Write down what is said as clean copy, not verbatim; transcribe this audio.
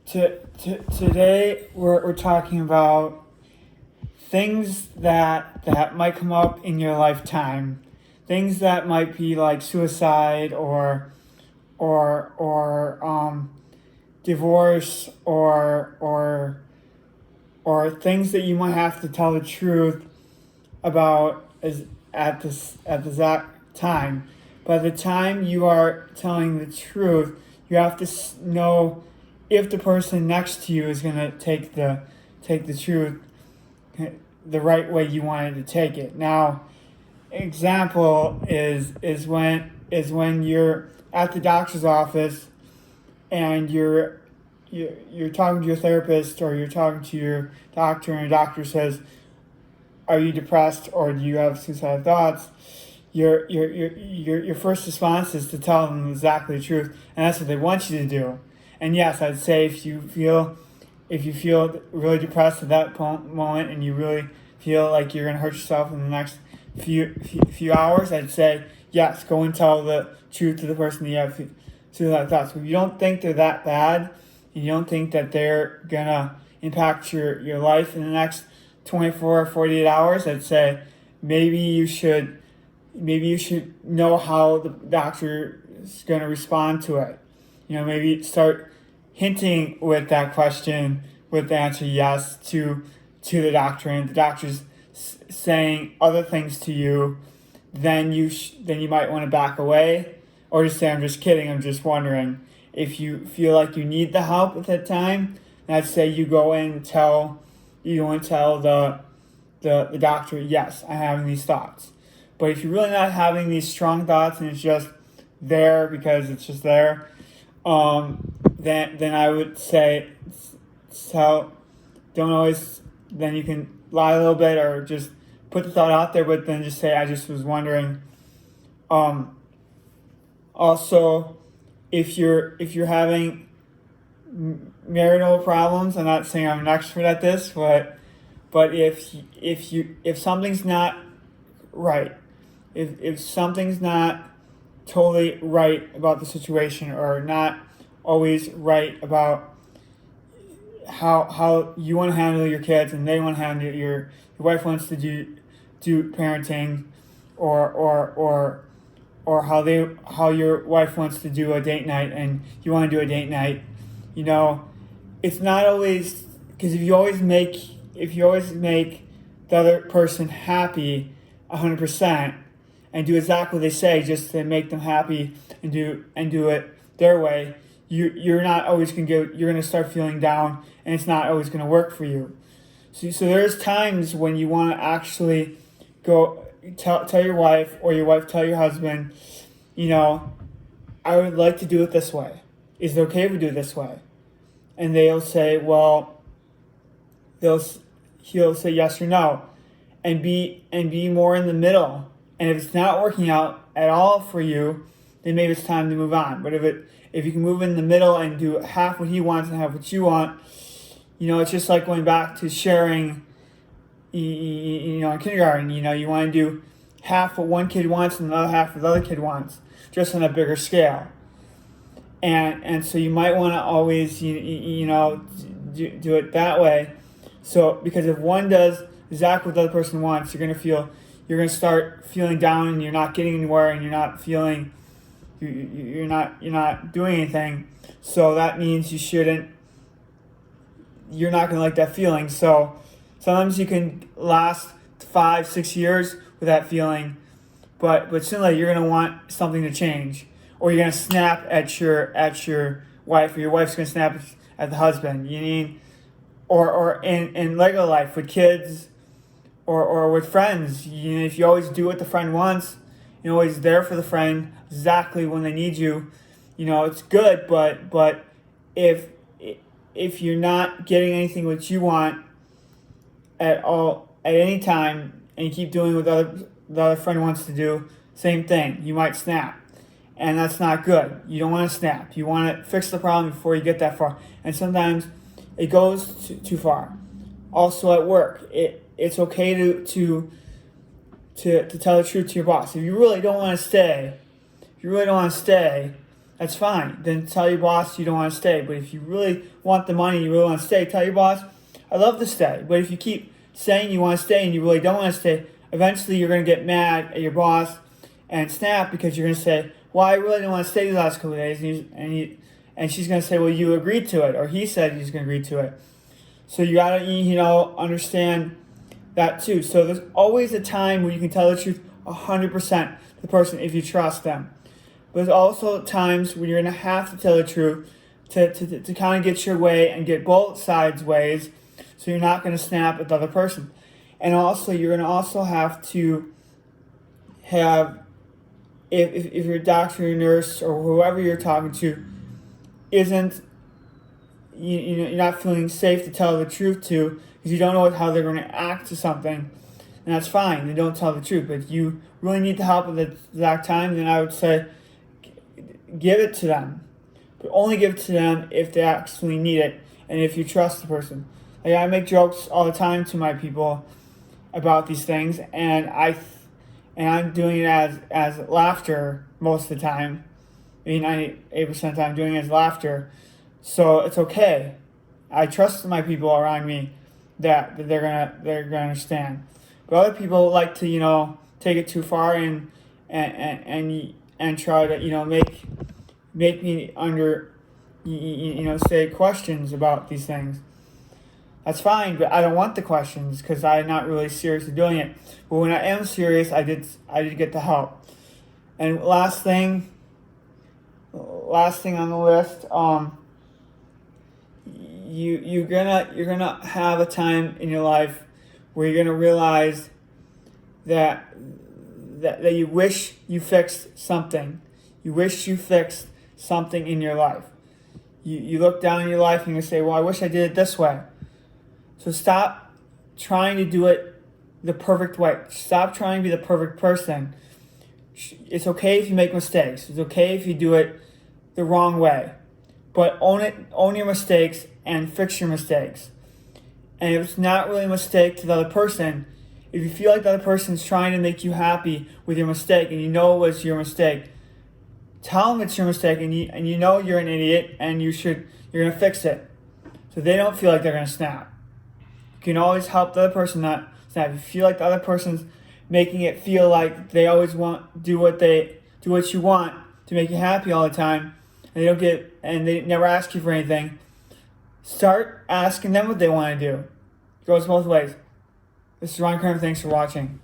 Today we're talking about things that might come up in your lifetime, things that might be like suicide or divorce or things that you might have to tell the truth about at this exact time. By the time you are telling the truth, you have to know if the person next to you is going to take the truth the right way you wanted to take it. Now, example is when you're at the doctor's office and you're talking to your therapist or you're talking to your doctor, and the doctor says, "Are you depressed or do you have suicidal thoughts?" Your first response is to tell them exactly the truth, and that's what they want you to do. And yes, I'd say if you feel really depressed at that moment and you really feel like you're gonna hurt yourself in the next few hours, I'd say yes, go and tell the truth to the person that you have suicidal thoughts. But if you don't think they're that bad, and you don't think that they're gonna impact your life in the next 24 or 48 hours, I'd say maybe you should know how the doctor is going to respond to it. Maybe start hinting with that question with the answer yes to the doctor, and the doctor's saying other things to you, then you might want to back away or just say, "I'm just kidding, I'm just wondering." If you feel like you need the help at that time, I'd say you go in and tell the doctor, "Yes, I'm having these thoughts." But if you're really not having these strong thoughts and it's just there because it's just there, then I would say don't always. Then you can lie a little bit or just put the thought out there, but then just say, "I just was wondering." Also, if you're having marital problems, I'm not saying I'm an expert at this, but if something's not right, if something's not totally right about the situation, or not always right about how you want to handle your kids and they want to handle your wife wants to do parenting, or how your wife wants to do a date night and you want to do a date night, it's not always, because if you always make the other person happy 100% and do exactly what they say just to make them happy and do it their way, you're not always you're gonna start feeling down, and it's not always gonna work for you. So there's times when you want to actually go tell your wife, or your wife tell your husband, "I would like to do it this way. Is it okay if we do it this way?" And they'll say, well, he'll say yes or no, and be more in the middle. And if it's not working out at all for you, then maybe it's time to move on. But if you can move in the middle and do half what he wants and half what you want, it's just like going back to sharing. In kindergarten, you want to do half what one kid wants and the other half what the other kid wants, just on a bigger scale. And so you might want to always do it that way. So because if one does exactly what the other person wants, you're gonna start feeling down, and you're not getting anywhere, and you're not doing anything. So that means you're not gonna like that feeling. So sometimes you can last 5-6 years with that feeling, but sooner or later you're gonna want something to change, or you're gonna snap at your wife, or your wife's gonna snap at the husband. Or in regular life with kids, or with friends. If you always do what the friend wants, you're always there for the friend exactly when they need you. It's good, but if you're not getting anything what you want at all at any time, and you keep doing what the other friend wants to do, same thing, you might snap, and that's not good. You don't want to snap. You want to fix the problem before you get that far, and sometimes it goes too far. Also at work, it's okay to tell the truth to your boss. If you really don't want to stay, that's fine. Then tell your boss you don't want to stay. But if you really want the money, you really want to stay, tell your boss, I'd love to stay. But if you keep saying you want to stay and you really don't want to stay, eventually you're going to get mad at your boss and snap, because you're going to say, well, I really didn't want to stay these last couple of days. And she's going to say, well, you agreed to it. Or he said he's going to agree to it. So you got to, understand that too. So there's always a time where you can tell the truth 100% to the person if you trust them. But there's also times when you're going to have to tell the truth to kind of get your way and get both sides' ways, so you're not going to snap at the other person. And also, you're going to also have to have, if your doctor or nurse or whoever you're talking to isn't, you're not feeling safe to tell the truth to, because you don't know how they're going to act to something, and that's fine. They don't tell the truth. But if you really need the help at the exact time, then I would say give it to them. But only give it to them if they actually need it and if you trust the person. Like, I make jokes all the time to my people about these things, and I'm doing it as laughter most of the time. 98% of the time, doing it as laughter. So it's okay. I trust my people around me that they're gonna understand. But other people like to take it too far and try to make me say questions about these things. That's fine, but I don't want the questions because I'm not really seriously doing it. But when I am serious, I did get the help. And last thing on the list, you're gonna have a time in your life where you're gonna realize that you wish you fixed something. You wish you fixed something in your life. You look down in your life and you say, well, I wish I did it this way. So stop trying to do it the perfect way. Stop trying to be the perfect person. It's okay if you make mistakes. It's okay if you do it the wrong way. But own your mistakes and fix your mistakes. And if it's not really a mistake to the other person, if you feel like the other person's trying to make you happy with your mistake and you know it was your mistake, tell them it's your mistake and you know you're an idiot and you're going to fix it. So they don't feel like they're going to snap. You can always help the other person not snap. If you feel like the other person's making it feel like they always do what you want to make you happy all the time, and they never ask you for anything, start asking them what they want to do. It goes both ways. This is Ron Kramer. Thanks for watching.